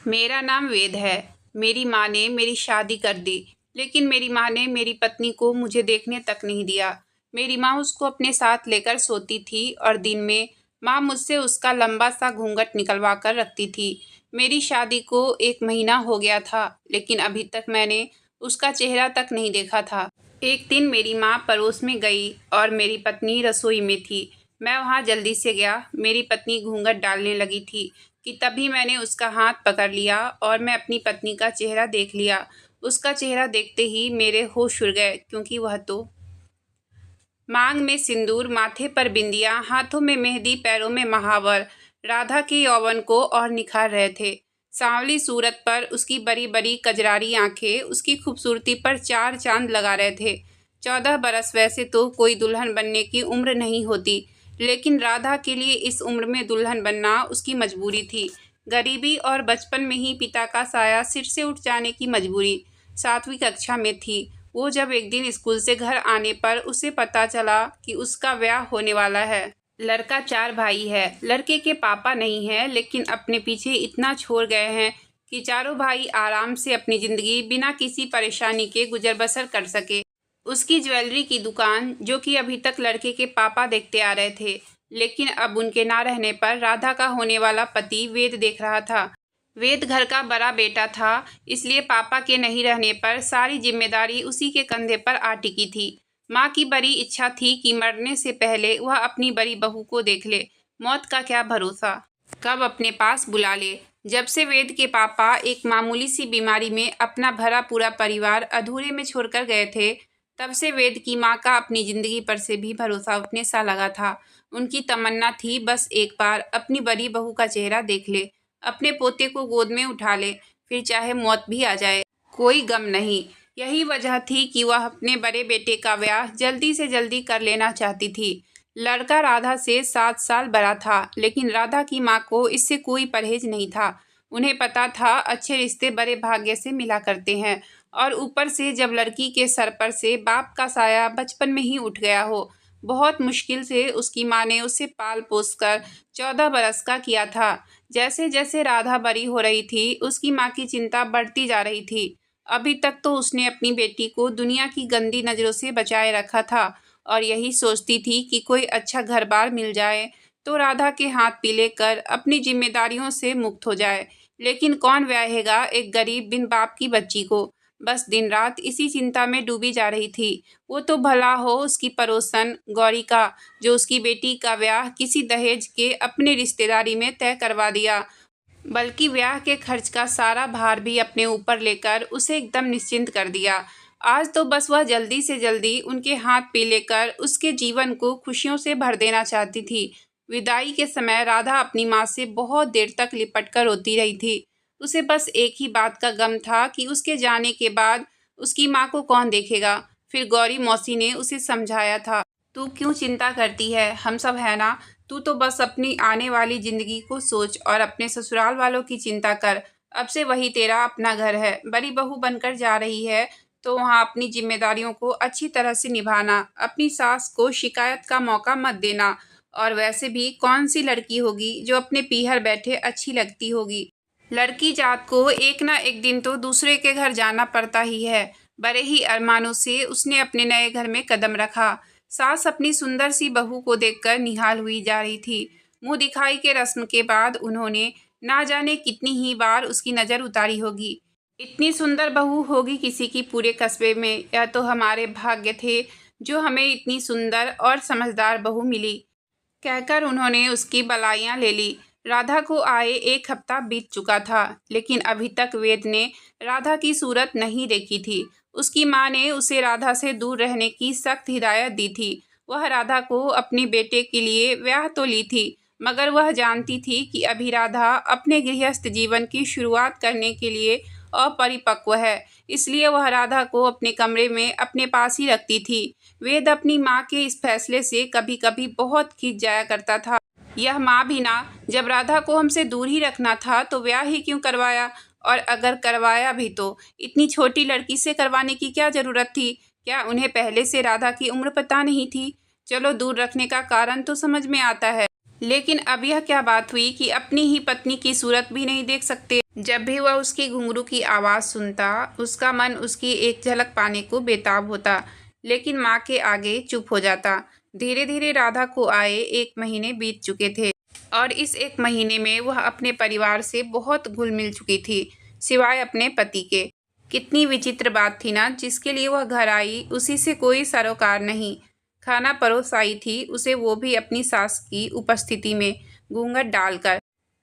मेरा नाम वेद है। मेरी माँ ने मेरी शादी कर दी, लेकिन मेरी माँ ने मेरी पत्नी को मुझे देखने तक नहीं दिया। मेरी माँ उसको अपने साथ लेकर सोती थी और दिन में माँ मुझसे उसका लंबा सा घूंघट निकलवा कर रखती थी। मेरी शादी को 1 महीना हो गया था, लेकिन अभी तक मैंने उसका चेहरा तक नहीं देखा था। एक दिन मेरी माँ पड़ोस में गई और मेरी पत्नी रसोई में थी। मैं वहाँ जल्दी से गया। मेरी पत्नी घूंघट डालने लगी थी कि तभी मैंने उसका हाथ पकड़ लिया और मैं अपनी पत्नी का चेहरा देख लिया। उसका चेहरा देखते ही मेरे होश उड़ गए, क्योंकि वह तो मांग में सिंदूर, माथे पर बिंदिया, हाथों में मेहंदी, पैरों में महावर, राधा के यौवन को और निखार रहे थे। सांवली सूरत पर उसकी बड़ी बड़ी कजरारी आंखें उसकी खूबसूरती पर 4 चांद लगा रहे थे। 14 बरस वैसे तो कोई दुल्हन बनने की उम्र नहीं होती, लेकिन राधा के लिए इस उम्र में दुल्हन बनना उसकी मजबूरी थी। गरीबी और बचपन में ही पिता का साया सिर से उठ जाने की मजबूरी। 7वीं कक्षा में थी वो जब एक दिन स्कूल से घर आने पर उसे पता चला कि उसका ब्याह होने वाला है। लड़का 4 भाई है। लड़के के पापा नहीं है, लेकिन अपने पीछे इतना छोड़ गए हैं कि चारों भाई आराम से अपनी ज़िंदगी बिना किसी परेशानी के गुजर बसर कर सके। उसकी ज्वेलरी की दुकान, जो कि अभी तक लड़के के पापा देखते आ रहे थे, लेकिन अब उनके ना रहने पर राधा का होने वाला पति वेद देख रहा था। वेद घर का बड़ा बेटा था, इसलिए पापा के नहीं रहने पर सारी जिम्मेदारी उसी के कंधे पर आ टिकी थी। माँ की बड़ी इच्छा थी कि मरने से पहले वह अपनी बड़ी बहू को देख ले। मौत का क्या भरोसा, कब अपने पास बुला ले। जब से वेद के पापा एक मामूली सी बीमारी में अपना भरा पूरा परिवार अधूरे में छोड़कर गए थे, तब से वेद की माँ का अपनी ज़िंदगी पर से भी भरोसा उठने सा लगा था। उनकी तमन्ना थी बस एक बार अपनी बड़ी बहू का चेहरा देख ले, अपने पोते को गोद में उठा ले, फिर चाहे मौत भी आ जाए, कोई गम नहीं। यही वजह थी कि वह अपने बड़े बेटे का ब्याह जल्दी से जल्दी कर लेना चाहती थी। लड़का राधा से 7 साल बड़ा था, लेकिन राधा की माँ को इससे कोई परहेज नहीं था। उन्हें पता था अच्छे रिश्ते बड़े भाग्य से मिला करते हैं, और ऊपर से जब लड़की के सर पर से बाप का साया बचपन में ही उठ गया हो। बहुत मुश्किल से उसकी माँ ने उसे पाल पोस कर 14 बरस का किया था। जैसे जैसे राधा बड़ी हो रही थी, उसकी माँ की चिंता बढ़ती जा रही थी। अभी तक तो उसने अपनी बेटी को दुनिया की गंदी नज़रों से बचाए रखा था, और यही सोचती थी कि कोई अच्छा घर बार मिल जाए तो राधा के हाथ पीले कर अपनी जिम्मेदारियों से मुक्त हो जाए। लेकिन कौन ब्याहेगा एक गरीब बिन बाप की बच्ची को। बस दिन रात इसी चिंता में डूबी जा रही थी। वो तो भला हो उसकी पड़ोसन गौरी का, जो उसकी बेटी का ब्याह किसी दहेज के अपने रिश्तेदारी में तय करवा दिया, बल्कि ब्याह के खर्च का सारा भार भी अपने ऊपर लेकर उसे एकदम निश्चिंत कर दिया। आज तो बस वह जल्दी से जल्दी उनके हाथ पीले कर उसके जीवन को खुशियों से भर देना चाहती थी। विदाई के समय राधा अपनी माँ से बहुत देर तक लिपट कर रोती रही थी। उसे बस एक ही बात का गम था कि उसके जाने के बाद उसकी माँ को कौन देखेगा। फिर गौरी मौसी ने उसे समझाया था, तू क्यों चिंता करती है, हम सब है ना। तू तो बस अपनी आने वाली जिंदगी को सोच और अपने ससुराल वालों की चिंता कर। अब से वही तेरा अपना घर है। बड़ी बहू बनकर जा रही है तो वहाँ अपनी जिम्मेदारियों को अच्छी तरह से निभाना, अपनी सास को शिकायत का मौका मत देना। और वैसे भी कौन सी लड़की होगी जो अपने पीहर बैठे अच्छी लगती होगी। लड़की जात को एक ना एक दिन तो दूसरे के घर जाना पड़ता ही है। बड़े ही अरमानों से उसने अपने नए घर में कदम रखा। सास अपनी सुंदर सी बहू को देखकर निहाल हुई जा रही थी। मुंह दिखाई के रस्म के बाद उन्होंने ना जाने कितनी ही बार उसकी नज़र उतारी होगी। इतनी सुंदर बहू होगी किसी की पूरे कस्बे में, या तो हमारे भाग्य थे जो हमें इतनी सुंदर और समझदार बहू मिली, कहकर उन्होंने उसकी बलाइयाँ ले ली। राधा को आए 1 हफ्ता बीत चुका था, लेकिन अभी तक वेद ने राधा की सूरत नहीं देखी थी। उसकी माँ ने उसे राधा से दूर रहने की सख्त हिदायत दी थी। वह राधा को अपने बेटे के लिए ब्याह तो ली थी, मगर वह जानती थी कि अभी राधा अपने गृहस्थ जीवन की शुरुआत करने के लिए अपरिपक्व है, इसलिए वह राधा को अपने कमरे में अपने पास ही रखती थी। वेद अपनी माँ के इस फैसले से कभी कभी बहुत खींच जाया करता था। यह माँ भी ना, जब राधा को हमसे दूर ही रखना था तो ब्याह ही क्यों करवाया, और अगर करवाया भी तो इतनी छोटी लड़की से करवाने की क्या ज़रूरत थी। क्या उन्हें पहले से राधा की उम्र पता नहीं थी। चलो दूर रखने का कारण तो समझ में आता है, लेकिन अब यह क्या बात हुई कि अपनी ही पत्नी की सूरत भी नहीं देख सकते। जब भी वह उसकी घुंघरू की आवाज़ सुनता, उसका मन उसकी एक झलक पाने को बेताब होता, लेकिन माँ के आगे चुप हो जाता। धीरे धीरे राधा को आए 1 महीने बीत चुके थे और इस 1 महीने में वह अपने परिवार से बहुत घुल मिल चुकी थी, सिवाय अपने पति के। कितनी विचित्र बात थी ना, जिसके लिए वह घर आई उसी से कोई सरोकार नहीं। खाना परोस आई थी उसे, वो भी अपनी सास की उपस्थिति में, घूंघट डालकर।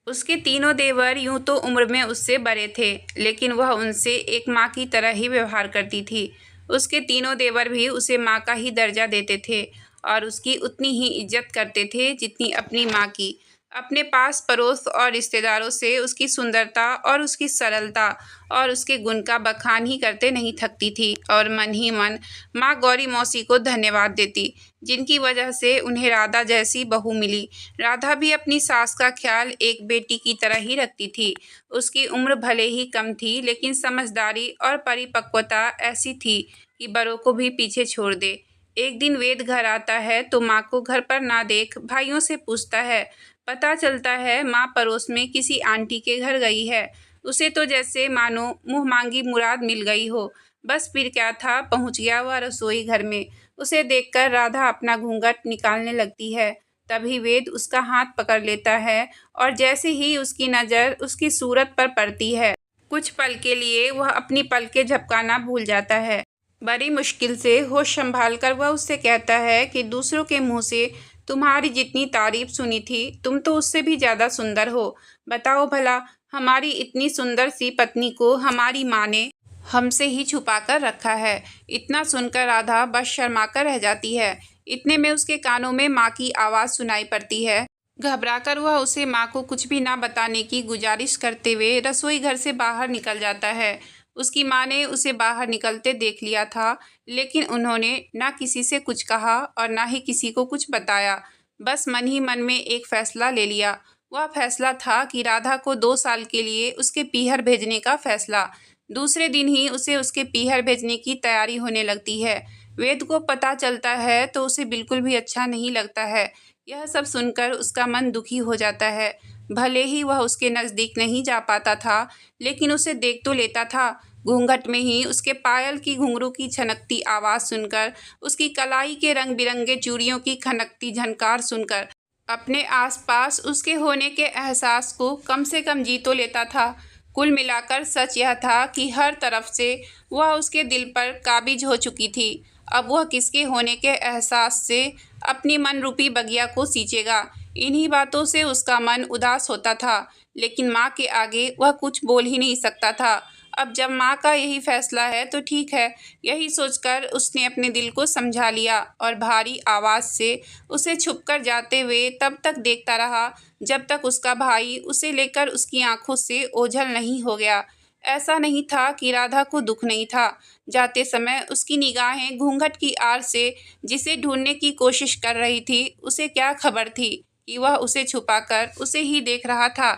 उसके तीनों देवर यूं तो उम्र में उससे बड़े थे, लेकिन वह उनसे एक माँ की तरह ही व्यवहार करती थी। उसके तीनों देवर भी उसे माँ का ही दर्जा देते थे और उसकी उतनी ही इज्जत करते थे जितनी अपनी माँ की। अपने पास पड़ोस और रिश्तेदारों से उसकी सुंदरता और उसकी सरलता और उसके गुण का बखान ही करते नहीं थकती थी और मन ही मन माँ गौरी मौसी को धन्यवाद देती, जिनकी वजह से उन्हें राधा जैसी बहू मिली। राधा भी अपनी सास का ख्याल एक बेटी की तरह ही रखती थी। उसकी उम्र भले ही कम थी, लेकिन समझदारी और परिपक्वता ऐसी थी कि बड़ों को भी पीछे छोड़ दे। एक दिन वेद घर आता है तो माँ को घर पर ना देख भाइयों से पूछता है। पता चलता है माँ पड़ोस में किसी आंटी के घर गई है। उसे तो जैसे मानो मुँह मांगी मुराद मिल गई हो। बस फिर क्या था, पहुँच गया वह रसोई घर में। उसे देखकर राधा अपना घूंघट निकालने लगती है। तभी वेद उसका हाथ पकड़ लेता है और जैसे ही उसकी नज़र उसकी सूरत पर पड़ती है, कुछ पल के लिए वह अपनी पलकें झपकाना भूल जाता है। बड़ी मुश्किल से होश संभाल कर वह उससे कहता है कि दूसरों के मुंह से तुम्हारी जितनी तारीफ सुनी थी, तुम तो उससे भी ज़्यादा सुंदर हो। बताओ भला, हमारी इतनी सुंदर सी पत्नी को हमारी माँ ने हमसे ही छुपा कर रखा है। इतना सुनकर राधा बस शर्मा कर रह जाती है। इतने में उसके कानों में माँ की आवाज़ सुनाई पड़ती है। घबराकर वह उसे माँ को कुछ भी ना बताने की गुजारिश करते हुए रसोई घर से बाहर निकल जाता है। उसकी माँ ने उसे बाहर निकलते देख लिया था, लेकिन उन्होंने ना किसी से कुछ कहा और ना ही किसी को कुछ बताया। बस मन ही मन में एक फैसला ले लिया। वह फैसला था कि राधा को 2 साल के लिए उसके पीहर भेजने का फैसला। दूसरे दिन ही उसे उसके पीहर भेजने की तैयारी होने लगती है। वेद को पता चलता है तो उसे बिल्कुल भी अच्छा नहीं लगता है। यह सब सुनकर उसका मन दुखी हो जाता है। भले ही वह उसके नज़दीक नहीं जा पाता था, लेकिन उसे देख तो लेता था। घूंघट में ही उसके पायल की घुंघरू की छनकती आवाज़ सुनकर, उसकी कलाई के रंग बिरंगे चूड़ियों की खनकती झनकार सुनकर, अपने आसपास उसके होने के एहसास को कम से कम जी तो लेता था। कुल मिलाकर सच यह था कि हर तरफ से वह उसके दिल पर काबिज हो चुकी थी। अब वह किसके होने के एहसास से अपनी मन रूपी बगिया को सींचेगा। इन्हीं बातों से उसका मन उदास होता था, लेकिन माँ के आगे वह कुछ बोल ही नहीं सकता था। अब जब माँ का यही फैसला है तो ठीक है, यही सोचकर उसने अपने दिल को समझा लिया और भारी आवाज़ से उसे छुपकर जाते हुए तब तक देखता रहा जब तक उसका भाई उसे लेकर उसकी आंखों से ओझल नहीं हो गया। ऐसा नहीं था कि राधा को दुख नहीं था। जाते समय उसकी निगाहें घूंघट की आड़ से जिसे ढूंढने की कोशिश कर रही थी, उसे क्या खबर थी कि वह उसे छुपाकर उसे ही देख रहा था।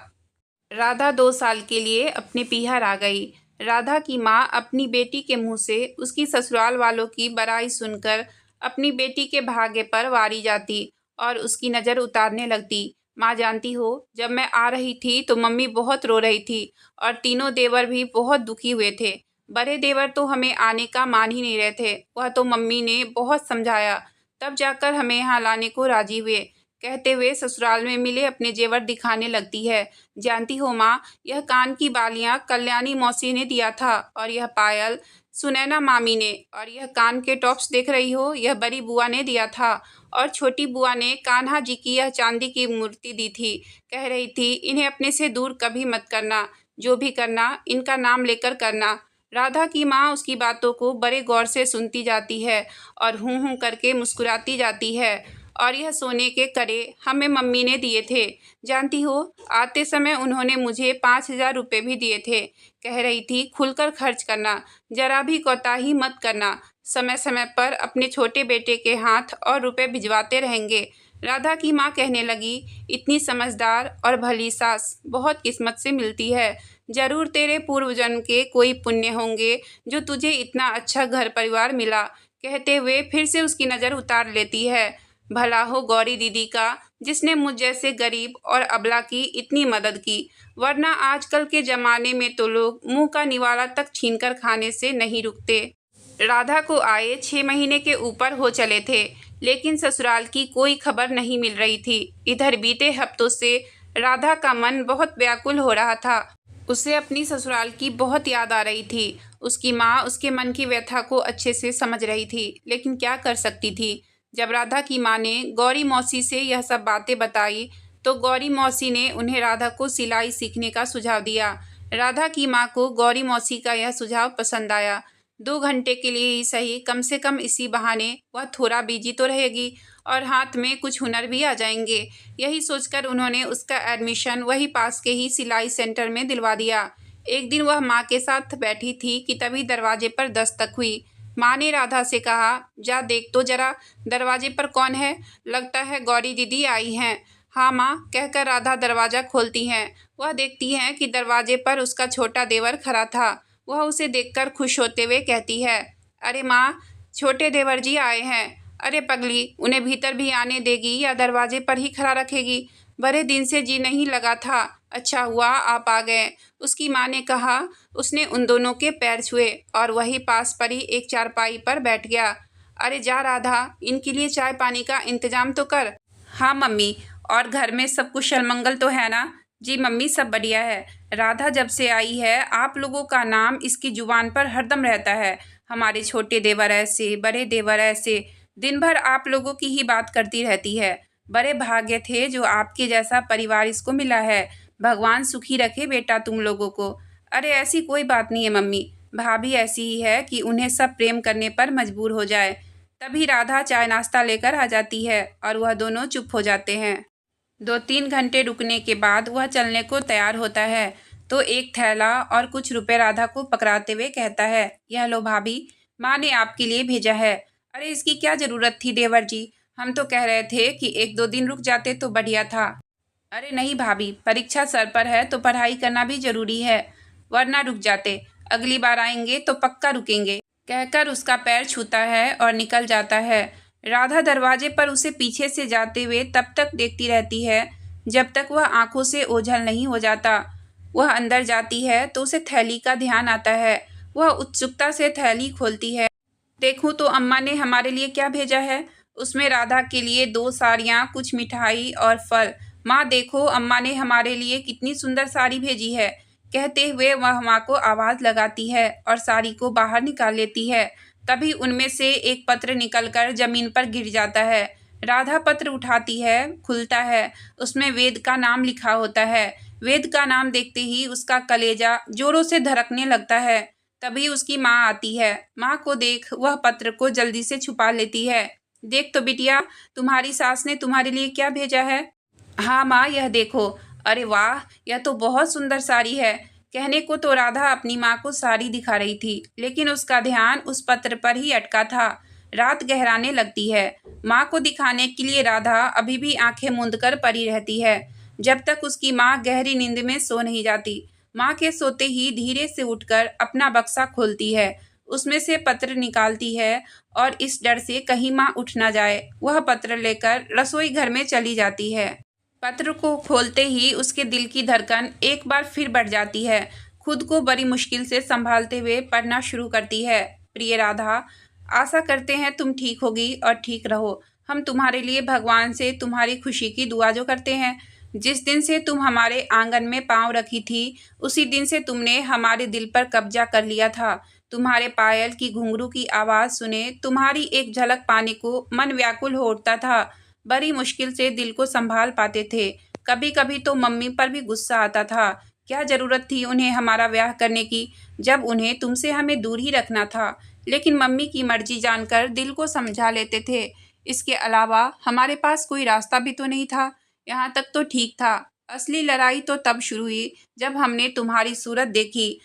राधा 2 साल के लिए अपने पीहर आ गई। राधा की माँ अपनी बेटी के मुंह से उसकी ससुराल वालों की बड़ाई सुनकर अपनी बेटी के भाग्य पर वारी जाती और उसकी नज़र उतारने लगती। माँ जानती हो, जब मैं आ रही थी तो मम्मी बहुत रो रही थी और तीनों देवर भी बहुत दुखी हुए थे। बड़े देवर तो हमें आने का मान ही नहीं रहे थे। वह तो मम्मी ने बहुत समझाया, तब जाकर हमें यहाँ लाने को राजी हुए। कहते हुए ससुराल में मिले अपने जेवर दिखाने लगती है। जानती हो माँ, यह कान की बालियाँ कल्याणी मौसी ने दिया था और यह पायल सुनैना मामी ने, और यह कान के टॉप्स देख रही हो, यह बड़ी बुआ ने दिया था और छोटी बुआ ने कान्हा जी की यह चांदी की मूर्ति दी थी। कह रही थी इन्हें अपने से दूर कभी मत करना, जो भी करना इनका नाम लेकर करना। राधा की माँ उसकी बातों को बड़े गौर से सुनती जाती है और हूँ हूँ करके मुस्कुराती जाती है। और यह सोने के करे हमें मम्मी ने दिए थे। जानती हो, आते समय उन्होंने मुझे 5,000 रुपये भी दिए थे। कह रही थी खुलकर खर्च करना, जरा भी कोताही मत करना। समय समय पर अपने छोटे बेटे के हाथ और रुपए भिजवाते रहेंगे। राधा की माँ कहने लगी, इतनी समझदार और भली सास बहुत किस्मत से मिलती है। जरूर तेरे पूर्व जन्म के कोई पुण्य होंगे जो तुझे इतना अच्छा घर परिवार मिला। कहते हुए फिर से उसकी नज़र उतार लेती है। भला हो गौरी दीदी का, जिसने मुझ जैसे गरीब और अबला की इतनी मदद की, वरना आजकल के ज़माने में तो लोग मुंह का निवाला तक छीनकर खाने से नहीं रुकते। राधा को आए 6 महीने के ऊपर हो चले थे, लेकिन ससुराल की कोई खबर नहीं मिल रही थी। इधर बीते हफ्तों से राधा का मन बहुत व्याकुल हो रहा था। उसे अपनी ससुराल की बहुत याद आ रही थी। उसकी माँ उसके मन की व्यथा को अच्छे से समझ रही थी, लेकिन क्या कर सकती थी। जब राधा की माँ ने गौरी मौसी से यह सब बातें बताई, तो गौरी मौसी ने उन्हें राधा को सिलाई सीखने का सुझाव दिया। राधा की माँ को गौरी मौसी का यह सुझाव पसंद आया। 2 घंटे के लिए ही सही, कम से कम इसी बहाने वह थोड़ा बिजी तो रहेगी और हाथ में कुछ हुनर भी आ जाएंगे। यही सोचकर उन्होंने उसका एडमिशन वही पास के ही सिलाई सेंटर में दिलवा दिया। एक दिन वह माँ के साथ बैठी थी कि तभी दरवाजे पर दस्तक हुई। माँ ने राधा से कहा, जा देख तो जरा दरवाजे पर कौन है, लगता है गौरी दीदी आई हैं। हाँ माँ, कहकर राधा दरवाज़ा खोलती हैं। वह देखती हैं कि दरवाजे पर उसका छोटा देवर खड़ा था। वह उसे देखकर खुश होते हुए कहती है, अरे माँ, छोटे देवर जी आए हैं। अरे पगली, उन्हें भीतर भी आने देगी या दरवाजे पर ही खड़ा रखेगी? बड़े दिन से जी नहीं लगा था, अच्छा हुआ आप आ गए। उसकी माँ ने कहा। उसने उन दोनों के पैर छुए और वही पास पड़ी एक चारपाई पर बैठ गया। अरे जा राधा, इनके लिए चाय पानी का इंतजाम तो कर। हाँ मम्मी, और घर में सब कुशल मंगल तो है ना? जी मम्मी, सब बढ़िया है। राधा जब से आई है, आप लोगों का नाम इसकी जुबान पर हरदम रहता है। हमारे छोटे देवर ऐसे, बड़े देवर ऐसे, दिन भर आप लोगों की ही बात करती रहती है। बड़े भाग्य थे जो आपके जैसा परिवार इसको मिला है। भगवान सुखी रखे बेटा तुम लोगों को। अरे ऐसी कोई बात नहीं है मम्मी, भाभी ऐसी ही है कि उन्हें सब प्रेम करने पर मजबूर हो जाए। तभी राधा चाय नाश्ता लेकर आ जाती है और वह दोनों चुप हो जाते हैं। 2-3 घंटे रुकने के बाद वह चलने को तैयार होता है, तो एक थैला और कुछ रुपए राधा को पकड़ाते हुए कहता है, यह लो भाभी, माँ ने आपके लिए भेजा है। अरे इसकी क्या ज़रूरत थी देवर जी, हम तो कह रहे थे कि 1-2 दिन रुक जाते तो बढ़िया था। अरे नहीं भाभी, परीक्षा सर पर है तो पढ़ाई करना भी ज़रूरी है, वरना रुक जाते। अगली बार आएंगे तो पक्का रुकेंगे, कहकर उसका पैर छूता है और निकल जाता है। राधा दरवाजे पर उसे पीछे से जाते हुए तब तक देखती रहती है जब तक वह आंखों से ओझल नहीं हो जाता। वह अंदर जाती है तो उसे थैली का ध्यान आता है। वह उत्सुकता से थैली खोलती है। देखूं तो अम्मा ने हमारे लिए क्या भेजा है। उसमें राधा के लिए 2 साड़ियाँ, कुछ मिठाई और फल। माँ देखो, अम्मा ने हमारे लिए कितनी सुंदर साड़ी भेजी है, कहते हुए वह माँ को आवाज़ लगाती है और साड़ी को बाहर निकाल लेती है। तभी उनमें से एक पत्र निकलकर जमीन पर गिर जाता है। राधा पत्र उठाती है, खुलता है। उसमें वेद का नाम लिखा होता है। वेद का नाम देखते ही उसका कलेजा जोरों से धड़कने लगता है। तभी उसकी माँ आती है। माँ को देख वह पत्र को जल्दी से छुपा लेती है। देख तो बिटिया, तुम्हारी सास ने तुम्हारे लिए क्या भेजा है। हाँ माँ, यह देखो। अरे वाह, यह तो बहुत सुंदर साड़ी है। कहने को तो राधा अपनी माँ को साड़ी दिखा रही थी, लेकिन उसका ध्यान उस पत्र पर ही अटका था। रात गहराने लगती है। माँ को दिखाने के लिए राधा अभी भी आंखें मूंद कर पड़ी रहती है, जब तक उसकी माँ गहरी नींद में सो नहीं जाती। माँ के सोते ही धीरे से उठकर अपना बक्सा खोलती है, उसमें से पत्र निकालती है और इस डर से कहीं माँ उठ ना जाए, वह पत्र लेकर रसोई घर में चली जाती है। पत्र को खोलते ही उसके दिल की धड़कन एक बार फिर बढ़ जाती है। खुद को बड़ी मुश्किल से संभालते हुए पढ़ना शुरू करती है। प्रिय राधा, आशा करते हैं तुम ठीक होगी और ठीक रहो। हम तुम्हारे लिए भगवान से तुम्हारी खुशी की दुआ जो करते हैं। जिस दिन से तुम हमारे आंगन में पाँव रखी थी, उसी दिन से तुमने हमारे दिल पर कब्जा कर लिया था। तुम्हारे पायल की घुंघरू की आवाज़ सुने, तुम्हारी एक झलक पाने को मन व्याकुल हो उठता था। बड़ी मुश्किल से दिल को संभाल पाते थे। कभी कभी तो मम्मी पर भी गुस्सा आता था। क्या ज़रूरत थी उन्हें हमारा ब्याह करने की, जब उन्हें तुमसे हमें दूर ही रखना था। लेकिन मम्मी की मर्जी जानकर दिल को समझा लेते थे। इसके अलावा हमारे पास कोई रास्ता भी तो नहीं था। यहाँ तक तो ठीक था। असली लड़ाई तो तब शुरू हुई जब हमने तुम्हारी सूरत देखी।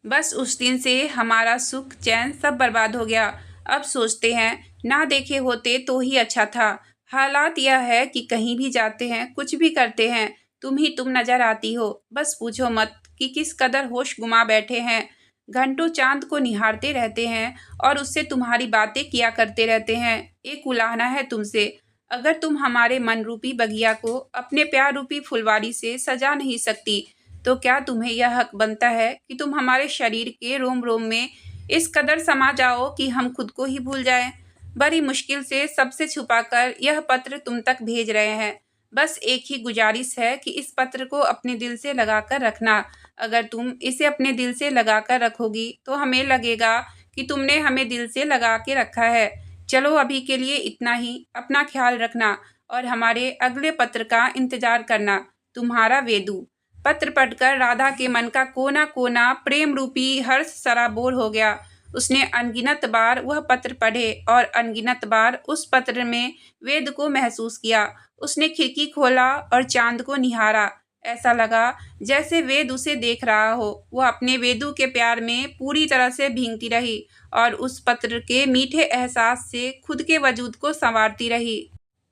बस उस दिन से हमारा सुख चैन सब बर्बाद हो गया। अब सोचते हैं ना देखे होते तो ही अच्छा था। हालात यह है कि कहीं भी जाते हैं, कुछ भी करते हैं, तुम नजर आती हो। बस पूछो मत कि किस कदर होश गुमा बैठे हैं। घंटों चांद को निहारते रहते हैं और उससे तुम्हारी बातें किया करते रहते हैं। एक उलाहना है तुमसे, अगर तुम हमारे मन रूपी बगिया को अपने प्यार रूपी फुलवारी से सजा नहीं सकती, तो क्या तुम्हें यह हक बनता है कि तुम हमारे शरीर के रोम रोम में इस कदर समा जाओ कि हम खुद को ही भूल जाएं? बड़ी मुश्किल से सबसे छुपाकर यह पत्र तुम तक भेज रहे हैं। बस एक ही गुजारिश है कि इस पत्र को अपने दिल से लगाकर रखना। अगर तुम इसे अपने दिल से लगाकर रखोगी तो हमें लगेगा कि तुमने हमें दिल से लगा के रखा है। चलो अभी के लिए इतना ही। अपना ख्याल रखना और हमारे अगले पत्र का इंतजार करना। तुम्हारा वेदु। पत्र पढ़कर राधा के मन का कोना कोना प्रेम रूपी हर्ष सराबोर हो गया। उसने अनगिनत बार वह पत्र पढ़े और अनगिनत बार उस पत्र में वेद को महसूस किया। उसने खिड़की खोला और चांद को निहारा। ऐसा लगा जैसे वेद उसे देख रहा हो। वह अपने वेदू के प्यार में पूरी तरह से भींगती रही और उस पत्र के मीठे एहसास से खुद के वजूद को संवारती रही।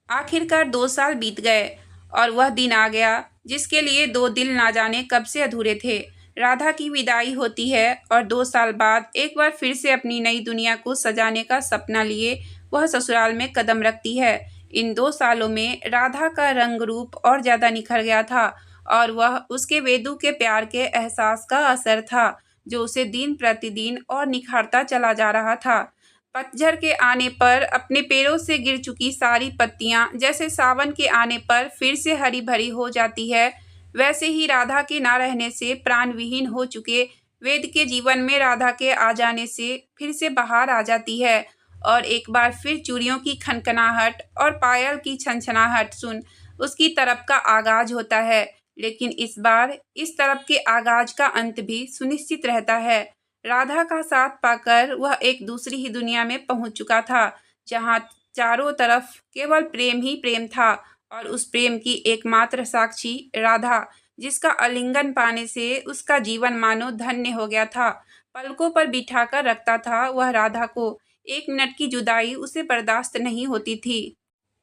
आखिरकार 2 साल बीत गए और वह दिन आ गया जिसके लिए 2 दिल ना जाने कब से अधूरे थे। राधा की विदाई होती है और 2 साल बाद एक बार फिर से अपनी नई दुनिया को सजाने का सपना लिए वह ससुराल में कदम रखती है। इन 2 सालों में राधा का रंग रूप और ज़्यादा निखर गया था और वह उसके वेदू के प्यार के एहसास का असर था जो उसे दिन प्रतिदिन और निखारता चला जा रहा था। पतझड़ के आने पर अपने पैरों से गिर चुकी सारी पत्तियां जैसे सावन के आने पर फिर से हरी भरी हो जाती है, वैसे ही राधा के ना रहने से प्राण विहीन हो चुके वेद के जीवन में राधा के आ जाने से फिर से बहार आ जाती है और एक बार फिर चूड़ियों की खनखनाहट और पायल की छनछनाहट सुन उसकी तरफ का आगाज होता है। लेकिन इस बार इस तरफ के आगाज का अंत भी सुनिश्चित रहता है। राधा का साथ पाकर वह एक दूसरी ही दुनिया में पहुंच चुका था जहां चारों तरफ केवल प्रेम ही प्रेम था और उस प्रेम की एकमात्र साक्षी राधा, जिसका आलिंगन पाने से उसका जीवन मानो धन्य हो गया था। पलकों पर बिठाकर रखता था वह राधा को। 1 मिनट की जुदाई उसे बर्दाश्त नहीं होती थी।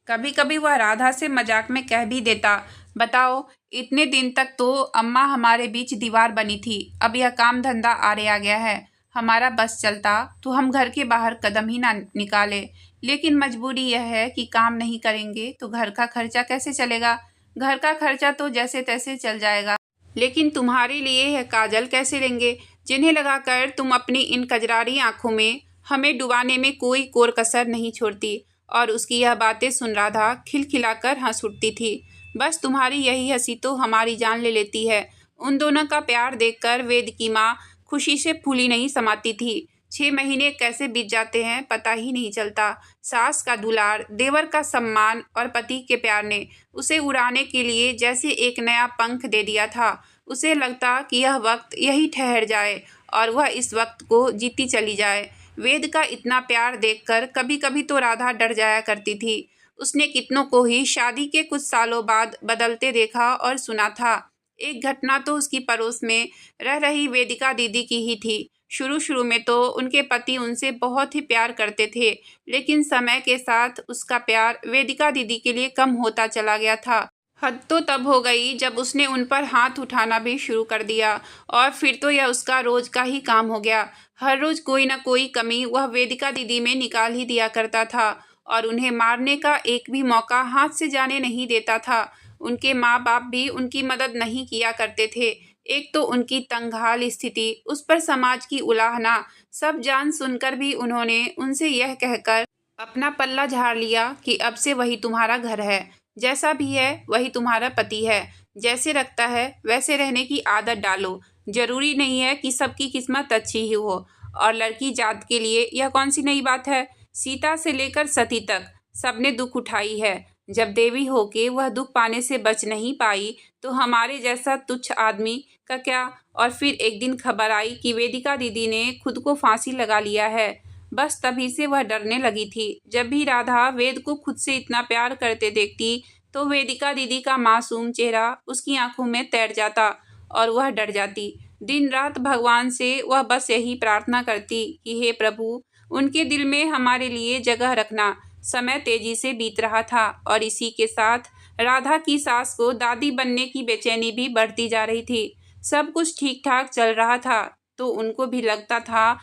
कभी कभी वह राधा से मजाक में कह भी देता, बताओ इतने दिन तक तो अम्मा हमारे बीच दीवार बनी थी, अब यह काम धंधा आड़े आ गया है। हमारा बस चलता तो हम घर के बाहर कदम ही ना निकाले, लेकिन मजबूरी यह है कि काम नहीं करेंगे तो घर का खर्चा कैसे चलेगा। घर का खर्चा तो जैसे तैसे चल जाएगा, लेकिन तुम्हारे लिए यह काजल कैसे लेंगे जिन्हें लगाकर तुम अपनी इन कजरारी आंखों में हमें डुबाने में कोई कोर कसर नहीं छोड़ती। और उसकी यह बातें सुन राधा खिलखिलाकर हंस उठती थी। बस तुम्हारी यही हंसी तो हमारी जान ले लेती है। उन दोनों का प्यार देखकर वेद की माँ खुशी से फूली नहीं समाती थी। 6 महीने कैसे बीत जाते हैं पता ही नहीं चलता। सास का दुलार, देवर का सम्मान और पति के प्यार ने उसे उड़ाने के लिए जैसे एक नया पंख दे दिया था। उसे लगता कि यह वक्त यही ठहर जाए और वह इस वक्त को जीती चली जाए। वेद का इतना प्यार देखकर कभी कभी तो राधा डर जाया करती थी। उसने कितनों को ही शादी के कुछ सालों बाद बदलते देखा और सुना था। एक घटना तो उसकी पड़ोस में रह रही वेदिका दीदी की ही थी। शुरू शुरू में तो उनके पति उनसे बहुत ही प्यार करते थे, लेकिन समय के साथ उसका प्यार वेदिका दीदी के लिए कम होता चला गया था। हद तो तब हो गई जब उसने उन पर हाथ उठाना भी शुरू कर दिया और फिर तो यह उसका रोज का ही काम हो गया। हर रोज कोई ना कोई कमी वह वेदिका दीदी में निकाल ही दिया करता था और उन्हें मारने का एक भी मौका हाथ से जाने नहीं देता था। उनके माँ बाप भी उनकी मदद नहीं किया करते थे। एक तो उनकी तंगहाल स्थिति, उस पर समाज की उलाहना, सब जान सुनकर भी उन्होंने उनसे यह कहकर अपना पल्ला झाड़ लिया कि अब से वही तुम्हारा घर है, जैसा भी है वही तुम्हारा पति है, जैसे रखता है वैसे रहने की आदत डालो। जरूरी नहीं है कि सबकी किस्मत अच्छी ही हो। और लड़की जात के लिए यह कौन सी नई बात है। सीता से लेकर सती तक सबने दुख उठाई है। जब देवी होके वह दुख पाने से बच नहीं पाई तो हमारे जैसा तुच्छ आदमी का क्या। और फिर एक दिन खबर आई कि वेदिका दीदी ने खुद को फांसी लगा लिया है। बस तभी से वह डरने लगी थी। जब भी राधा वेद को खुद से इतना प्यार करते देखती तो वेदिका दीदी का मासूम चेहरा उसकी आंखों में तैर जाता और वह डर जाती। दिन रात भगवान से वह बस यही प्रार्थना करती कि हे प्रभु, उनके दिल में हमारे लिए जगह रखना। समय तेजी से बीत रहा था और इसी के साथ राधा की सास को दादी बनने की बेचैनी भी बढ़ती जा रही थी। सब कुछ ठीक ठाक चल रहा था तो उनको भी लगता था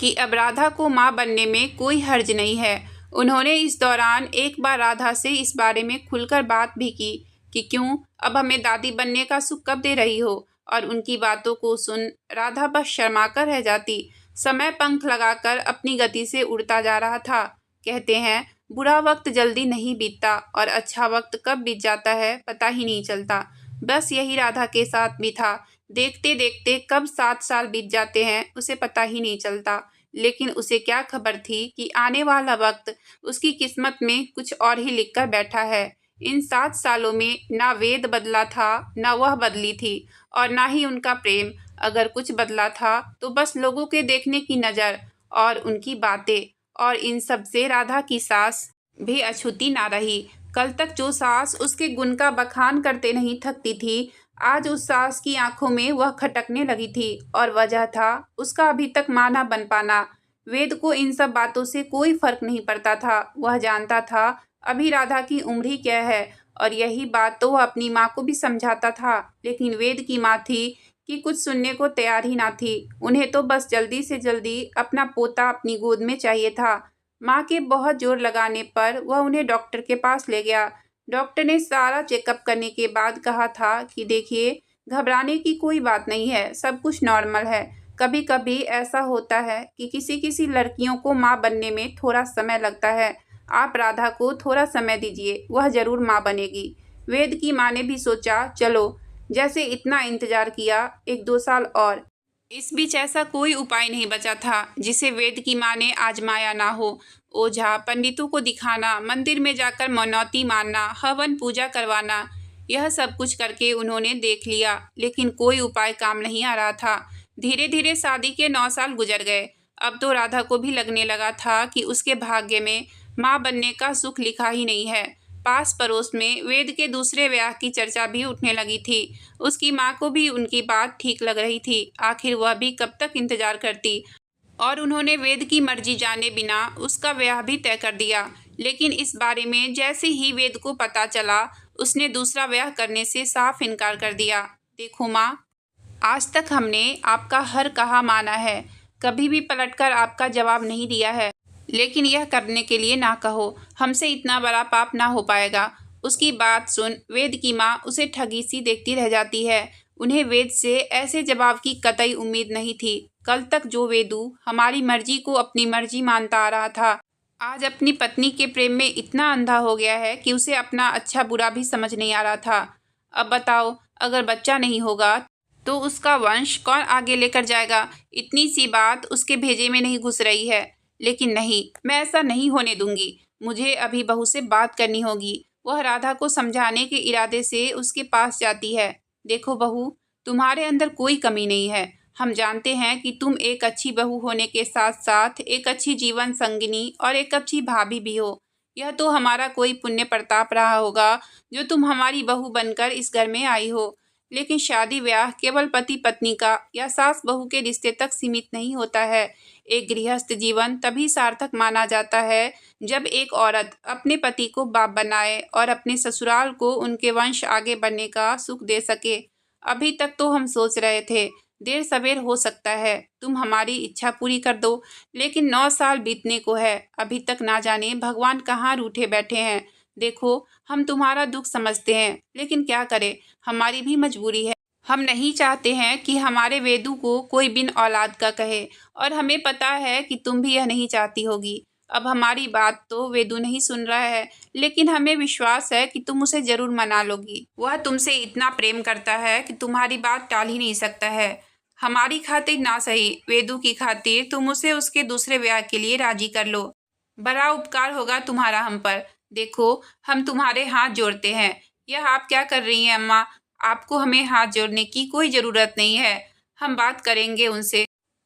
कि अब राधा को माँ बनने में कोई हर्ज नहीं है। उन्होंने इस दौरान एक बार राधा से इस बारे में खुलकर बात भी की कि क्यों अब हमें दादी बनने का सुख कब दे रही हो, और उनकी बातों को सुन राधा बस शर्माकर रह जाती। समय पंख लगाकर अपनी गति से उड़ता जा रहा था। कहते हैं बुरा वक्त जल्दी नहीं बीतता और अच्छा वक्त कब बीत जाता है पता ही नहीं चलता। बस यही राधा के साथ भी था। देखते देखते कब 7 साल बीत जाते हैं उसे पता ही नहीं चलता। लेकिन उसे क्या खबर थी कि आने वाला वक्त उसकी किस्मत में कुछ और ही लिखकर बैठा है। इन 7 सालों में ना वेद बदला था, ना वह बदली थी, और ना ही उनका प्रेम। अगर कुछ बदला था तो बस लोगों के देखने की नज़र और उनकी बातें। और इन सब से राधा की सास भी अछूती ना रही। कल तक जो सास उसके गुण का बखान करते नहीं थकती थी, आज उस सास की आंखों में वह खटकने लगी थी, और वजह था उसका अभी तक मां ना बन पाना। वेद को इन सब बातों से कोई फर्क नहीं पड़ता था। वह जानता था अभी राधा की उम्र ही क्या है, और यही बात तो वह अपनी माँ को भी समझाता था। लेकिन वेद की माँ थी कि कुछ सुनने को तैयार ही ना थी। उन्हें तो बस जल्दी से जल्दी अपना पोता अपनी गोद में चाहिए था। माँ के बहुत जोर लगाने पर वह उन्हें डॉक्टर के पास ले गया। डॉक्टर ने सारा चेकअप करने के बाद कहा था कि देखिए, घबराने की कोई बात नहीं है, सब कुछ नॉर्मल है। कभी कभी ऐसा होता है कि किसी किसी लड़कियों को माँ बनने में थोड़ा समय लगता है। आप राधा को थोड़ा समय दीजिए, वह जरूर माँ बनेगी। वेद की माँ ने भी सोचा, चलो, जैसे इतना इंतजार किया, 1-2 साल और। इस बीच ऐसा कोई उपाय नहीं बचा था जिसे वेद की माँ ने आजमाया ना हो। ओझा, पंडितों को दिखाना, मंदिर में जाकर मनौती मानना, हवन पूजा करवाना, यह सब कुछ करके उन्होंने देख लिया, लेकिन कोई उपाय काम नहीं आ रहा था। धीरे धीरे शादी के 9 साल गुजर गए। अब तो राधा को भी लगने लगा था कि उसके भाग्य में माँ बनने का सुख लिखा ही नहीं है। पास पड़ोस में वेद के दूसरे ब्याह की चर्चा भी उठने लगी थी। उसकी माँ को भी उनकी बात ठीक लग रही थी। आखिर वह भी कब तक इंतजार करती, और उन्होंने वेद की मर्जी जाने बिना उसका ब्याह भी तय कर दिया। लेकिन इस बारे में जैसे ही वेद को पता चला, उसने दूसरा ब्याह करने से साफ इनकार कर दिया। देखो माँ, आज तक हमने आपका हर कहा माना है, कभी भी पलटकर आपका जवाब नहीं दिया है, लेकिन यह करने के लिए ना कहो, हमसे इतना बड़ा पाप ना हो पाएगा। उसकी बात सुन वेद की माँ उसे ठगी सी देखती रह जाती है। उन्हें वेद से ऐसे जवाब की कतई उम्मीद नहीं थी। कल तक जो वेदू हमारी मर्जी को अपनी मर्जी मानता आ रहा था, आज अपनी पत्नी के प्रेम में इतना अंधा हो गया है कि उसे अपना अच्छा बुरा भी समझ नहीं आ रहा था। अब बताओ, अगर बच्चा नहीं होगा तो उसका वंश कौन आगे लेकर जाएगा? इतनी सी बात उसके भेजे में नहीं घुस रही है। लेकिन नहीं, मैं ऐसा नहीं होने दूंगी। मुझे अभी बहू से बात करनी होगी। वह राधा को समझाने के इरादे से उसके पास जाती है। देखो बहू, तुम्हारे अंदर कोई कमी नहीं है। हम जानते हैं कि तुम एक अच्छी बहू होने के साथ साथ एक अच्छी जीवन संगिनी और एक अच्छी भाभी भी हो। यह तो हमारा कोई पुण्य प्रताप रहा होगा जो तुम हमारी बहू बनकर इस घर में आई हो। लेकिन शादी ब्याह केवल पति पत्नी का या सास बहू के रिश्ते तक सीमित नहीं होता है। एक गृहस्थ जीवन तभी सार्थक माना जाता है जब एक औरत अपने पति को बाप बनाए और अपने ससुराल को उनके वंश आगे बढ़ने का सुख दे सके। अभी तक तो हम सोच रहे थे देर सवेर हो सकता है तुम हमारी इच्छा पूरी कर दो, लेकिन 9 साल बीतने को है, अभी तक ना जाने भगवान कहाँ रूठे बैठे हैं। देखो, हम तुम्हारा दुख समझते हैं, लेकिन क्या करें, हमारी भी मजबूरी है। हम नहीं चाहते हैं कि हमारे वेदू को कोई बिन औलाद का कहे, और हमें पता है कि तुम भी यह नहीं चाहती होगी। अब हमारी बात तो वेदू नहीं सुन रहा है, लेकिन हमें विश्वास है कि तुम उसे जरूर मना लोगी। वह तुमसे इतना प्रेम करता है कि तुम्हारी बात टाल ही नहीं सकता है। हमारी खातिर ना सही, वेदू की खातिर तुम उसे उसके दूसरे ब्याह के लिए राजी कर लो। बड़ा उपकार होगा तुम्हारा हम पर। देखो, हम तुम्हारे हाथ जोड़ते हैं। यह आप क्या कर रही हैं अम्मा? आपको हमें हाथ जोड़ने की कोई ज़रूरत नहीं है, हम बात करेंगे उनसे।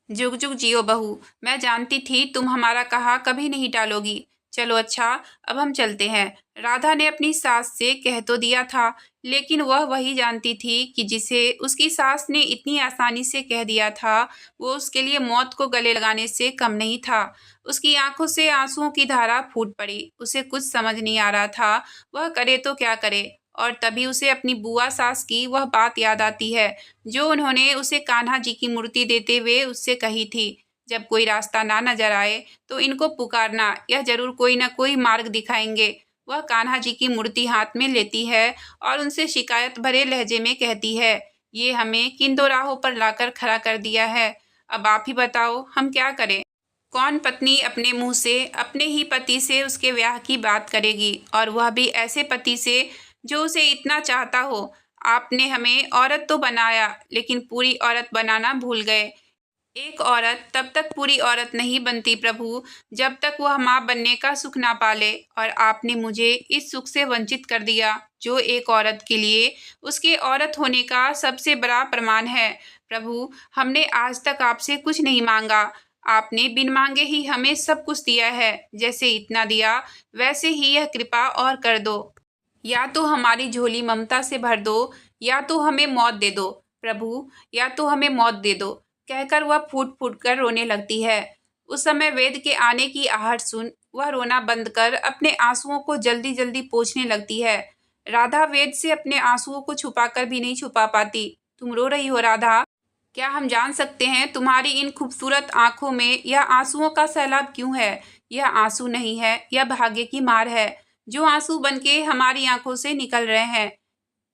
जुग जुग जियो बहू, मैं जानती थी तुम हमारा कहा कभी नहीं टालोगी। चलो अच्छा, अब हम चलते हैं। राधा ने अपनी सास से कह तो दिया था, लेकिन वह वही जानती थी कि जिसे उसकी सास ने इतनी आसानी से कह दिया था, वो उसके लिए मौत को गले लगाने से कम नहीं था। उसकी आंखों से आंसुओं की धारा फूट पड़ी। उसे कुछ समझ नहीं आ रहा था वह करे तो क्या करे। और तभी उसे अपनी बुआ सास की वह बात याद आती है जो उन्होंने उसे कान्हा जी की मूर्ति देते हुए उससे कही थी। जब कोई रास्ता ना नजर आए तो इनको पुकारना, यह जरूर कोई ना कोई मार्ग दिखाएंगे। वह कान्हा जी की मूर्ति हाथ में लेती है और उनसे शिकायत भरे लहजे में कहती है, ये हमें किन दो राहों पर लाकर खड़ा कर दिया है। अब आप ही बताओ हम क्या करें। कौन पत्नी अपने मुंह से अपने ही पति से उसके ब्याह की बात करेगी, और वह भी ऐसे पति से जो उसे इतना चाहता हो। आपने हमें औरत तो बनाया, लेकिन पूरी औरत बनाना भूल गए। एक औरत तब तक पूरी औरत नहीं बनती प्रभु, जब तक वह माँ बनने का सुख ना पाले, और आपने मुझे इस सुख से वंचित कर दिया जो एक औरत के लिए उसके औरत होने का सबसे बड़ा प्रमाण है। प्रभु, हमने आज तक आपसे कुछ नहीं मांगा, आपने बिन मांगे ही हमें सब कुछ दिया है। जैसे इतना दिया वैसे ही यह कृपा और कर दो। या तो हमारी झोली ममता से भर दो, या तो हमें मौत दे दो प्रभु, या तो हमें मौत दे दो, कहकर वह फूट फूट कर रोने लगती है। उस समय वेद के आने की आहट सुन वह रोना बंद कर अपने आंसुओं को जल्दी जल्दी पोंछने लगती है। राधा वेद से अपने आंसुओं को छुपाकर भी नहीं छुपा पाती। तुम रो रही हो राधा? क्या हम जान सकते हैं तुम्हारी इन खूबसूरत आंखों में यह आंसुओं का सैलाब क्यों है? यह आंसू नहीं है, यह भाग्य की मार है, जो आंसू बनके हमारी आंखों से निकल रहे हैं।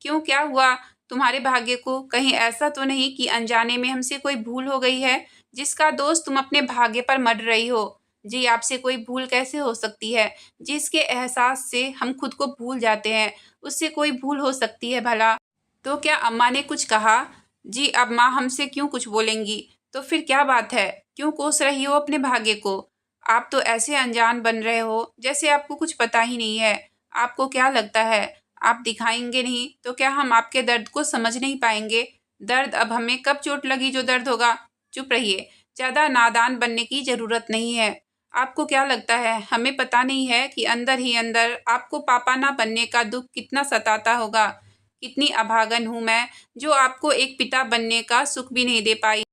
क्यों, क्या हुआ तुम्हारे भाग्य को? कहीं ऐसा तो नहीं कि अनजाने में हमसे कोई भूल हो गई है, जिसका दोष तुम अपने भाग्य पर मढ़ रही हो? जी, आपसे कोई भूल कैसे हो सकती है? जिसके एहसास से हम खुद को भूल जाते हैं, उससे कोई भूल हो सकती है भला? तो क्या अम्मा ने कुछ कहा? जी, अब माँ हमसे क्यों कुछ बोलेंगी? तो फिर क्या बात है? क्यों कोस रही हो अपने भाग्य को? आप तो ऐसे अनजान बन रहे हो जैसे आपको कुछ पता ही नहीं है। आपको क्या लगता है आप दिखाएंगे नहीं तो क्या हम आपके दर्द को समझ नहीं पाएंगे? दर्द अब हमें कब चोट लगी जो दर्द होगा? चुप रहिए, ज़्यादा नादान बनने की ज़रूरत नहीं है। आपको क्या लगता है हमें पता नहीं है कि अंदर ही अंदर आपको पापा ना बनने का दुख कितना सताता होगा? कितनी अभागन हूँ मैं, जो आपको एक पिता बनने का सुख भी नहीं दे पाई।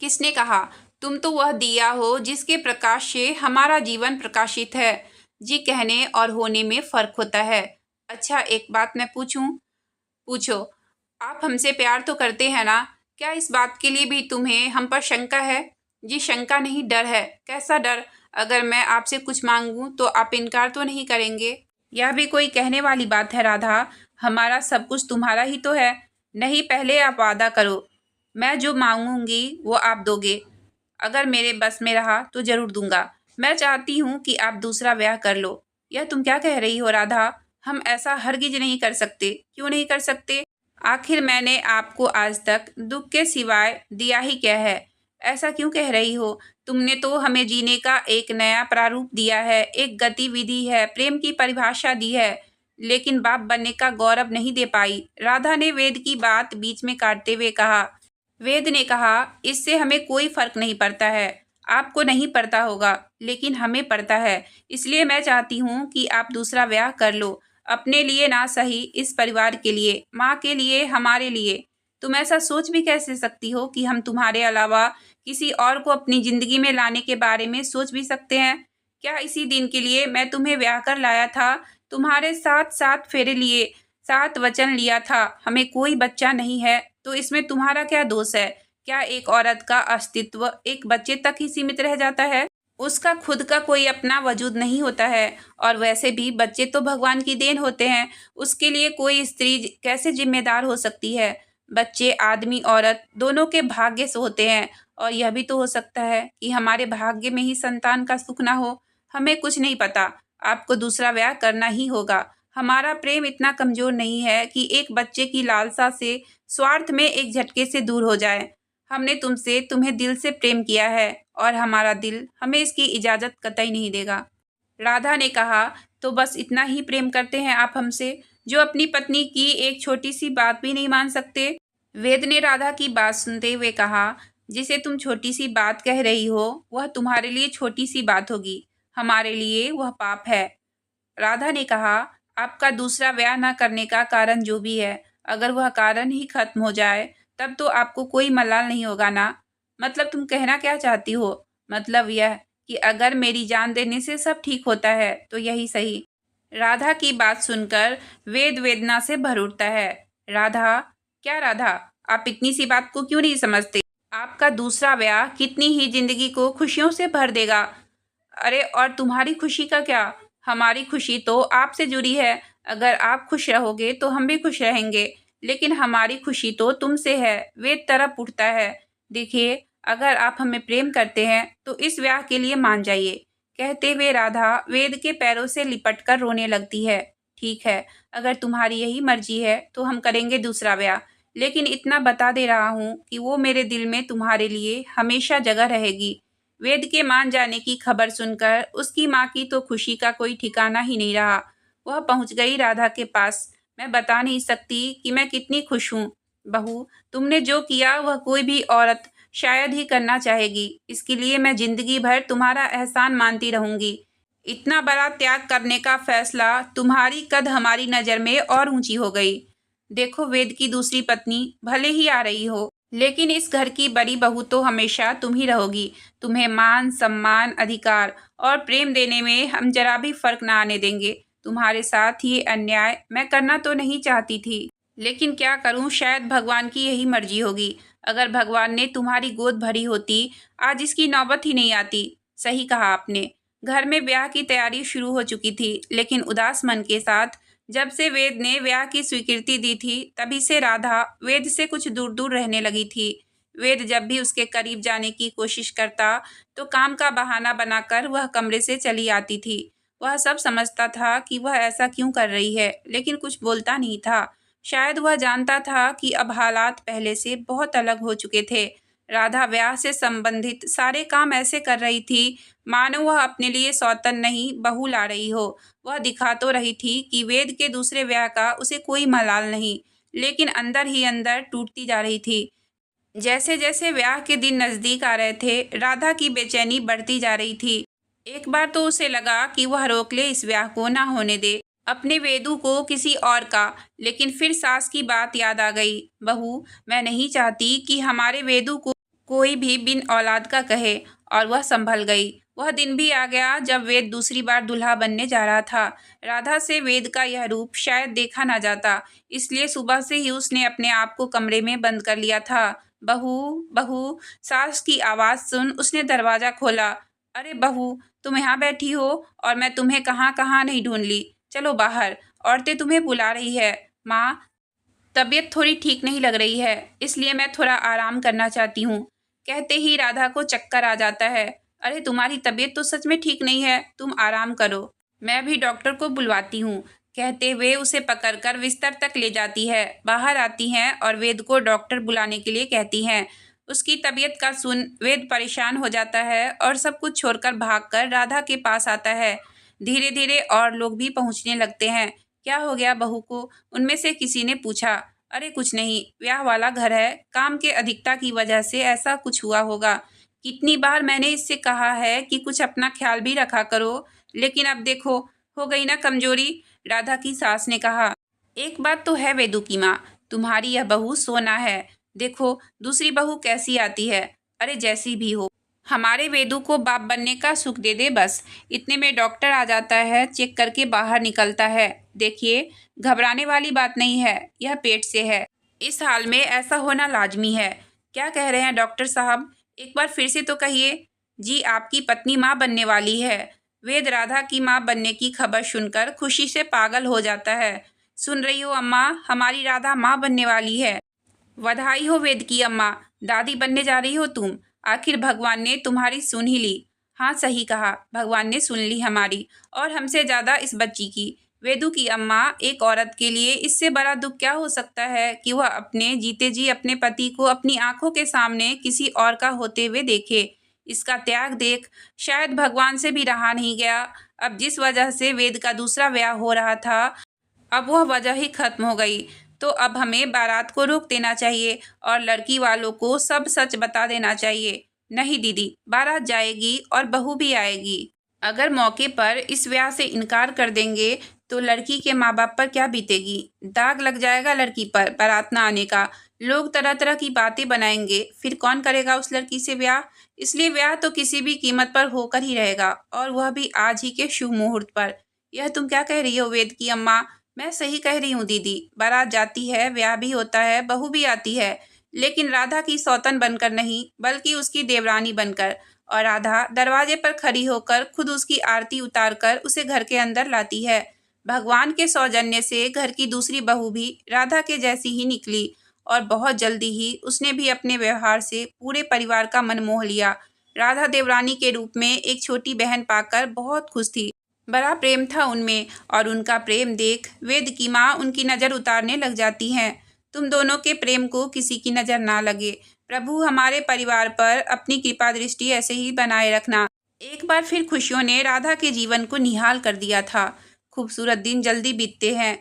किसने कहा? तुम तो वह दिया हो जिसके प्रकाश से हमारा जीवन प्रकाशित है। जी, कहने और होने में फर्क होता है। अच्छा, एक बात मैं पूछूं? पूछो। आप हमसे प्यार तो करते हैं ना? क्या इस बात के लिए भी तुम्हें हम पर शंका है? जी, शंका नहीं, डर है। कैसा डर? अगर मैं आपसे कुछ मांगूं तो आप इनकार तो नहीं करेंगे? यह भी कोई कहने वाली बात है राधा? हमारा सब कुछ तुम्हारा ही तो है। नहीं, पहले आप वादा करो, मैं जो मांगूंगी वो आप दोगे। अगर मेरे बस में रहा तो जरूर दूंगा। मैं चाहती हूँ कि आप दूसरा ब्याह कर लो। यह तुम क्या कह रही हो राधा? हम ऐसा हरगिज नहीं कर सकते। क्यों नहीं कर सकते? आखिर मैंने आपको आज तक दुख के सिवाय दिया ही क्या है? ऐसा क्यों कह रही हो? तुमने तो हमें जीने का एक नया प्रारूप दिया है, एक गतिविधि है, प्रेम की परिभाषा दी है, लेकिन बाप बनने का गौरव नहीं दे पाई। राधा ने वेद की बात बीच में काटते हुए कहा। वेद ने कहा, इससे हमें कोई फर्क नहीं पड़ता है। आपको नहीं पड़ता होगा, लेकिन हमें पड़ता है। इसलिए मैं चाहती हूँ कि आप दूसरा ब्याह कर लो। अपने लिए ना सही, इस परिवार के लिए, माँ के लिए, हमारे लिए। तुम ऐसा सोच भी कैसे सकती हो कि हम तुम्हारे अलावा किसी और को अपनी जिंदगी में लाने के बारे में सोच भी सकते हैं? क्या इसी दिन के लिए मैं तुम्हें ब्याह कर लाया था? तुम्हारे साथ 7 फेरे लिए, 7 वचन लिया था। हमें कोई बच्चा नहीं है, तो इसमें तुम्हारा क्या दोष है? क्या एक औरत का अस्तित्व एक बच्चे तक ही सीमित रह जाता है? उसका खुद का कोई अपना वजूद नहीं होता है। और वैसे भी बच्चे तो भगवान की देन होते हैं, उसके लिए कोई स्त्री कैसे जिम्मेदार हो सकती है? बच्चे आदमी औरत दोनों के भाग्य से होते हैं, और यह भी तो हो सकता है कि हमारे भाग्य में ही संतान का सुख ना हो। हमें कुछ नहीं पता, आपको दूसरा ब्याह करना ही होगा। हमारा प्रेम इतना कमजोर नहीं है कि एक बच्चे की लालसा से स्वार्थ में एक झटके से दूर हो जाए। हमने तुमसे तुम्हें दिल से प्रेम किया है, और हमारा दिल हमें इसकी इजाज़त कतई नहीं देगा। राधा ने कहा, तो बस इतना ही प्रेम करते हैं आप हमसे, जो अपनी पत्नी की एक छोटी सी बात भी नहीं मान सकते? वेद ने राधा की बात सुनते हुए कहा, जिसे तुम छोटी सी बात कह रही हो वह तुम्हारे लिए छोटी सी बात होगी, हमारे लिए वह पाप है। राधा ने कहा, आपका दूसरा ब्याह न करने का कारण जो भी है, अगर वह कारण ही खत्म हो जाए तब तो आपको कोई मलाल नहीं होगा ना? मतलब तुम कहना क्या चाहती हो? मतलब यह कि अगर मेरी जान देने से सब ठीक होता है तो यही सही। राधा की बात सुनकर वेद वेदना से भर उठता है। राधा, क्या राधा, आप इतनी सी बात को क्यों नहीं समझते? आपका दूसरा ब्याह कितनी ही जिंदगी को खुशियों से भर देगा। अरे और तुम्हारी खुशी का क्या? हमारी खुशी तो आपसे जुड़ी है। अगर आप खुश रहोगे तो हम भी खुश रहेंगे। लेकिन हमारी खुशी तो तुमसे है। वेद तरफ उठता है। देखिए, अगर आप हमें प्रेम करते हैं तो इस ब्याह के लिए मान जाइए। कहते हुए राधा वेद के पैरों से लिपट कर रोने लगती है। ठीक है, अगर तुम्हारी यही मर्जी है तो हम करेंगे दूसरा ब्याह। लेकिन इतना बता दे रहा हूँ कि वो मेरे दिल में तुम्हारे लिए हमेशा जगह रहेगी। वेद के मान जाने की खबर सुनकर उसकी माँ की तो खुशी का कोई ठिकाना ही नहीं रहा। वह पहुंच गई राधा के पास। मैं बता नहीं सकती कि मैं कितनी खुश हूँ। बहू, तुमने जो किया वह कोई भी औरत शायद ही करना चाहेगी। इसके लिए मैं जिंदगी भर तुम्हारा एहसान मानती रहूंगी। इतना बड़ा त्याग करने का फैसला तुम्हारी कद हमारी नज़र में और ऊंची हो गई। देखो, वेद की दूसरी पत्नी भले ही आ रही हो, लेकिन इस घर की बड़ी बहू तो हमेशा तुम ही रहोगी। तुम्हें मान, सम्मान, अधिकार और प्रेम देने में हम जरा भी फर्क ना आने देंगे। तुम्हारे साथ ये अन्याय मैं करना तो नहीं चाहती थी, लेकिन क्या करूं, शायद भगवान की यही मर्जी होगी। अगर भगवान ने तुम्हारी गोद भरी होती, आज इसकी नौबत ही नहीं आती। सही कहा आपने। घर में ब्याह की तैयारी शुरू हो चुकी थी, लेकिन उदास मन के साथ जब से वेद ने ब्याह की स्वीकृति दी थी, तभी से राधा वेद से कुछ दूर दूर रहने लगी थी। वेद जब भी उसके करीब जाने की कोशिश करता, तो काम का बहाना बनाकर वह कमरे से चली आती थी। वह सब समझता था कि वह ऐसा क्यों कर रही है, लेकिन कुछ बोलता नहीं था। शायद वह जानता था कि अब हालात पहले से बहुत अलग हो चुके थे। राधा ब्याह से संबंधित सारे काम ऐसे कर रही थी मानो वह अपने लिए सौतन नहीं, बहू ला रही हो। वह दिखा तो रही थी कि वेद के दूसरे ब्याह का उसे कोई मलाल नहीं, लेकिन अंदर ही अंदर टूटती जा रही थी। जैसे जैसे ब्याह के दिन नजदीक आ रहे थे, राधा की बेचैनी बढ़ती जा रही थी। एक बार तो उसे लगा कि वह रोक ले, इस ब्याह को ना होने दे, अपने वेदू को किसी और का। लेकिन फिर सास की बात याद आ गई। बहू, मैं नहीं चाहती कि हमारे वेदू को कोई भी बिन औलाद का कहे। और वह संभल गई। वह दिन भी आ गया जब वेद दूसरी बार दूल्हा बनने जा रहा था। राधा से वेद का यह रूप शायद देखा ना जाता, इसलिए सुबह से ही उसने अपने आप को कमरे में बंद कर लिया था। बहू, बहू, सास की आवाज़ सुन उसने दरवाज़ा खोला। अरे बहू, तुम यहाँ बैठी हो और मैं तुम्हें कहाँ कहाँ नहीं ढूंढ ली। चलो बाहर, औरतें तुम्हें बुला रही है। माँ, तबीयत थोड़ी ठीक नहीं लग रही है, इसलिए मैं थोड़ा आराम करना चाहती हूँ। कहते ही राधा को चक्कर आ जाता है। अरे तुम्हारी तबीयत तो सच में ठीक नहीं है, तुम आराम करो, मैं अभी डॉक्टर को बुलवाती हूँ। कहते हुए उसे पकड़कर बिस्तर तक ले जाती है। बाहर आती हैं और वेद को डॉक्टर बुलाने के लिए कहती हैं। उसकी तबीयत का सुन वेद परेशान हो जाता है और सब कुछ छोड़कर भागकर राधा के पास आता है। धीरे धीरे और लोग भी पहुँचने लगते हैं। क्या हो गया बहू को? उनमें से किसी ने पूछा। अरे कुछ नहीं, ब्याह वाला घर है, काम के अधिकता की वजह से ऐसा कुछ हुआ होगा। कितनी बार मैंने इससे कहा है कि कुछ अपना ख्याल भी रखा करो, लेकिन अब देखो, हो गई ना कमजोरी। राधा की सास ने कहा। एक बात तो है वेदू की माँ, तुम्हारी यह बहू सोना है। देखो दूसरी बहू कैसी आती है। अरे जैसी भी हो, हमारे वेदू को बाप बनने का सुख दे दे बस। इतने में डॉक्टर आ जाता है, चेक करके बाहर निकलता है। देखिए, घबराने वाली बात नहीं है, यह पेट से है। इस हाल में ऐसा होना लाजमी है। क्या कह रहे हैं डॉक्टर साहब? एक बार फिर से तो कहिए। जी, आपकी पत्नी माँ बनने वाली है। वेद राधा की माँ बनने की खबर सुनकर खुशी से पागल हो जाता है। सुन रही हो अम्मा, हमारी राधा माँ बनने वाली है। बधाई हो वेद की अम्मा, दादी बनने जा रही हो तुम। आखिर भगवान ने तुम्हारी सुन ही ली। हाँ सही कहा, भगवान ने सुन ली हमारी, और हमसे ज़्यादा इस बच्ची की। वेदू की अम्मा, एक औरत के लिए इससे बड़ा दुख क्या हो सकता है कि वह अपने जीते जी अपने पति को अपनी आंखों के सामने किसी और का होते हुए देखे। इसका त्याग देख शायद भगवान से भी रहा नहीं गया। अब जिस वजह से वेद का दूसरा ब्याह हो रहा था, अब वह वजह ही खत्म हो गई। तो अब हमें बारात को रोक देना चाहिए और लड़की वालों को सब सच बता देना चाहिए। नहीं दीदी, बारात जाएगी और बहू भी आएगी। अगर मौके पर इस ब्याह से इनकार कर देंगे तो लड़की के माँ बाप पर क्या बीतेगी? दाग लग जाएगा लड़की पर बारात ना आने का। लोग तरह तरह की बातें बनाएंगे, फिर कौन करेगा उस लड़की से ब्याह? इसलिए ब्याह तो किसी भी कीमत पर होकर ही रहेगा, और वह भी आज ही के शुभ मुहूर्त पर। यह तुम क्या कह रही हो वेद की अम्मा? मैं सही कह रही हूँ दीदी, बारात जाती है, ब्याह भी होता है, बहू भी आती है, लेकिन राधा की सौतन बनकर नहीं, बल्कि उसकी देवरानी बनकर। और राधा दरवाजे पर खड़ी होकर खुद उसकी आरती उतारकर उसे घर के अंदर लाती है। भगवान के सौजन्य से घर की दूसरी बहू भी राधा के जैसी ही निकली और बहुत जल्दी ही उसने भी अपने व्यवहार से पूरे परिवार का मन मोह लिया। राधा देवरानी के रूप में एक छोटी बहन पाकर बहुत खुश थी। बड़ा प्रेम था उनमें और उनका प्रेम देख वेद की माँ उनकी नज़र उतारने लग जाती हैं। तुम दोनों के प्रेम को किसी की नज़र ना लगे। प्रभु हमारे परिवार पर अपनी कृपा दृष्टि ऐसे ही बनाए रखना। एक बार फिर खुशियों ने राधा के जीवन को निहाल कर दिया था। खूबसूरत दिन जल्दी बीतते हैं।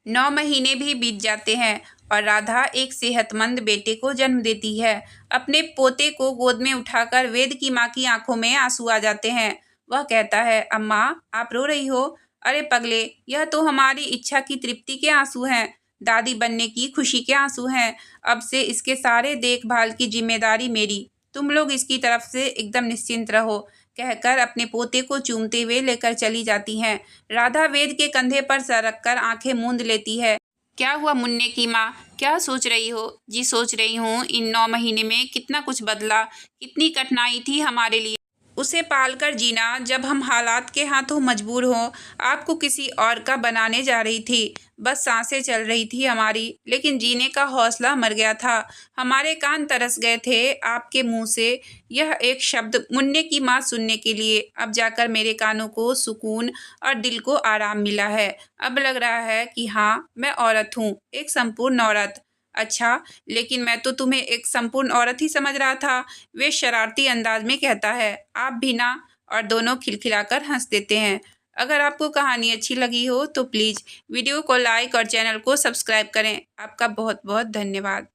9 महीने भी बीत जाते हैं और राधा एक सेहतमंद बेटे को जन्म देती है। अपने पोते को गोद में उठाकर वेद की माँ की आंखों में आंसू आ जाते हैं। वह कहता है, अम्मा आप रो रही हो? अरे पगले, यह तो हमारी इच्छा की तृप्ति के आंसू हैं, दादी बनने की खुशी के आंसू हैं। अब से इसके सारे देखभाल की जिम्मेदारी मेरी, तुम लोग इसकी तरफ से एकदम निश्चिंत रहो, कहकर अपने पोते को चूमते हुए लेकर चली जाती हैं। राधा वेद के कंधे पर सर रखकर आंखें मूंद लेती है। क्या हुआ मुन्ने की माँ, क्या सोच रही हो? जी सोच रही हूँ इन 9 महीने में कितना कुछ बदला, कितनी कठिनाई थी हमारे लिए उसे पालकर जीना। जब हम हालात के हाथों मजबूर हों, आपको किसी और का बनाने जा रही थी। बस सांसें चल रही थी हमारी, लेकिन जीने का हौसला मर गया था। हमारे कान तरस गए थे आपके मुंह से यह एक शब्द मुन्ने की माँ सुनने के लिए। अब जाकर मेरे कानों को सुकून और दिल को आराम मिला है। अब लग रहा है कि हाँ, मैं औरत हूँ, एक संपूर्ण औरत। अच्छा, लेकिन मैं तो तुम्हें एक संपूर्ण औरत ही समझ रहा था, वे शरारती अंदाज में कहता है। आप भी ना? और दोनों खिलखिलाकर हंस देते हैं। अगर आपको कहानी अच्छी लगी हो तो प्लीज़ वीडियो को लाइक और चैनल को सब्सक्राइब करें। आपका बहुत बहुत धन्यवाद।